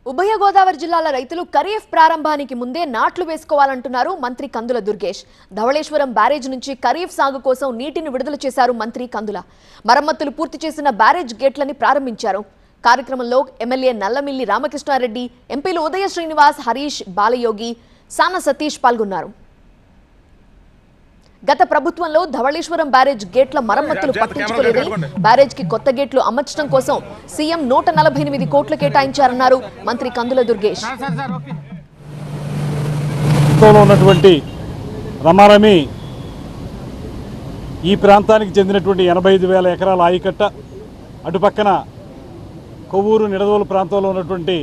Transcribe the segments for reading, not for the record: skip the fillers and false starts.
ఉభయ గోదావరి జిల్లాల రైతులు ఖరీఫ్ ప్రారంభానికి ముందే నాట్లు వేసుకోవాలంటున్నారు మంత్రి కందుల దుర్గేష్. ధవళేశ్వరం బ్యారేజ్ నుంచి ఖరీఫ్ సాగు కోసం నీటిని విడుదల చేశారు మంత్రి కందుల. మరమ్మతులు పూర్తి చేసిన బ్యారేజ్ గేట్లని ప్రారంభించారు. కార్యక్రమంలో ఎమ్మెల్యే నల్లమిల్లి రామకృష్ణారెడ్డి, ఎంపీలు ఉదయ శ్రీనివాస్, హరీష్, బాలయోగి, సాన సతీష్ పాల్గొన్నారు. గత ప్రభుత్వంలో ధవళేశ్వరం బ్యారేజ్ గేట్ల మరమ్మతులు పట్టించుకోలేదని, బ్యారేజ్ కి కొత్త గేట్లు అమర్చడం కోసం సీఎం 148 కోట్లు కేటాయించారన్నారు మంత్రి కందుల దుర్గేష్. ఉన్నటువంటి రమారమి ఈ ప్రాంతానికి చెందినటువంటి 85,000 ఎకరాల ఆయకట్ట, అటుపక్కన కొవ్వూరు నిడదవోలు ప్రాంతంలో ఉన్నటువంటి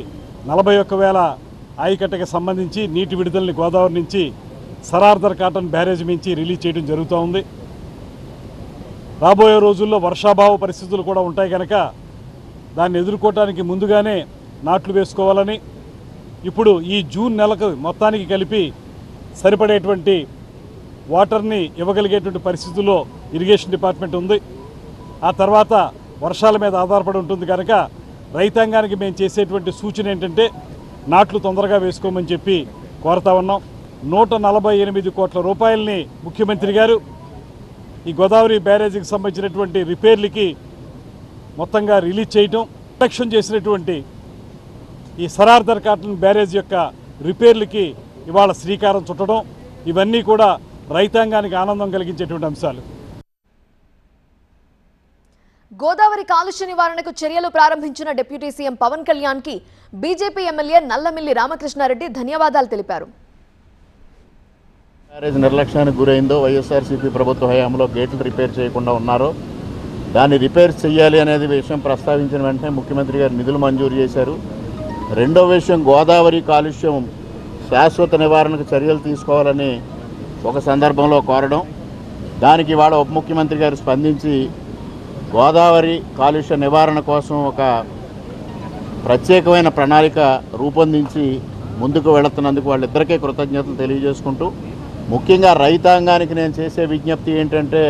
41,000 ఆయకట్టకి సంబంధించి నీటి విడుదలని గోదావరి నుంచి సరార్దర్ కాటన్ బ్యారేజ్ నుంచి రిలీజ్ చేయడం జరుగుతూ ఉంది. రాబోయే రోజుల్లో వర్షాభావ పరిస్థితులు కూడా ఉంటాయి కనుక దాన్ని ఎదుర్కోవటానికి ముందుగానే నాట్లు వేసుకోవాలని, ఇప్పుడు ఈ జూన్ నెలకు మొత్తానికి కలిపి సరిపడేటువంటి వాటర్ని ఇవ్వగలిగేటువంటి పరిస్థితుల్లో ఇరిగేషన్ డిపార్ట్మెంట్ ఉంది. ఆ తర్వాత వర్షాల మీద ఆధారపడి ఉంటుంది కనుక రైతాంగానికి మేము చేసేటువంటి సూచన ఏంటంటే నాట్లు తొందరగా వేసుకోమని చెప్పి కోరుతా ఉన్నాం. 148 కోట్ల రూపాయలని ముఖ్యమంత్రి గారు ఈ గోదావరి బ్యారేజీకి సంబంధించినటువంటి రిపేర్లకి మొత్తంగా రిలీజ్ చేయటం, ప్రొటెక్షన్ చేసినటువంటి ఈ సరార్దర్ కాటన్ బ్యారేజ్ యొక్క రిపేర్లకి ఇవాళ శ్రీకారం చుట్టడం, ఇవన్నీ కూడా రైతాంగానికి ఆనందం కలిగించేటువంటి అంశాలు. గోదావరి కాలుష్య నివారణకు చర్యలు ప్రారంభించిన డిప్యూటీ సీఎం పవన్ కళ్యాణ్ కి బీజేపీ ఎమ్మెల్యే నల్లమిల్లి రామకృష్ణారెడ్డి ధన్యవాదాలు తెలిపారు. బ్యారేజ్ నిర్లక్ష్యానికి గురైందో, వైఎస్ఆర్సీపీ ప్రభుత్వ హయాంలో గేట్లు రిపేర్ చేయకుండా ఉన్నారో దాన్ని రిపేర్ చేయాలి అనేది విషయం ప్రస్తావించిన వెంటనే ముఖ్యమంత్రి గారు నిధులు మంజూరు చేశారు. రెండో విషయం, గోదావరి కాలుష్యం శాశ్వత నివారణకు చర్యలు తీసుకోవాలని ఒక సందర్భంలో కోరడం, దానికి ఇవాళ ఉప ముఖ్యమంత్రి గారు స్పందించి గోదావరి కాలుష్య నివారణ కోసం ఒక ప్రత్యేకమైన ప్రణాళిక రూపొందించి ముందుకు వెళుతున్నందుకు వాళ్ళిద్దరికీ కృతజ్ఞతలు తెలియజేసుకుంటూ, ముఖ్యంగా రైతాంగానికి నేను చేసే విజ్ఞప్తి ఏంటంటే,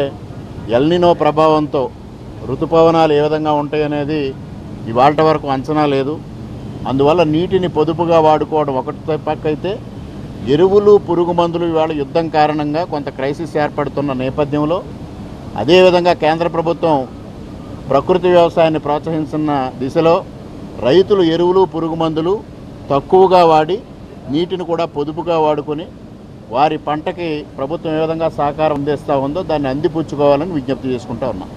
ఎల్నినో ప్రభావంతో ఋతుపవనాలు ఏ విధంగా ఉంటాయనేది ఇవాళ వరకు అంచనా లేదు. అందువల్ల నీటిని పొదుపుగా వాడుకోవడం ఒకటి పక్క అయితే, ఎరువులు పురుగు మందులు ఇవాళ యుద్ధం కారణంగా కొంత క్రైసిస్ ఏర్పడుతున్న నేపథ్యంలో, అదేవిధంగా కేంద్ర ప్రభుత్వం ప్రకృతి వ్యవసాయాన్ని ప్రోత్సహిస్తున్న దిశలో రైతులు ఎరువులు పురుగు మందులు తక్కువగా వాడి నీటిని కూడా పొదుపుగా వాడుకొని వారి పంటకి ప్రభుత్వం ఏ విధంగా సహకారం అందిస్తూ ఉందో దాన్ని అందిపుచ్చుకోవాలని విజ్ఞప్తి చేసుకుంటూ ఉన్నాం.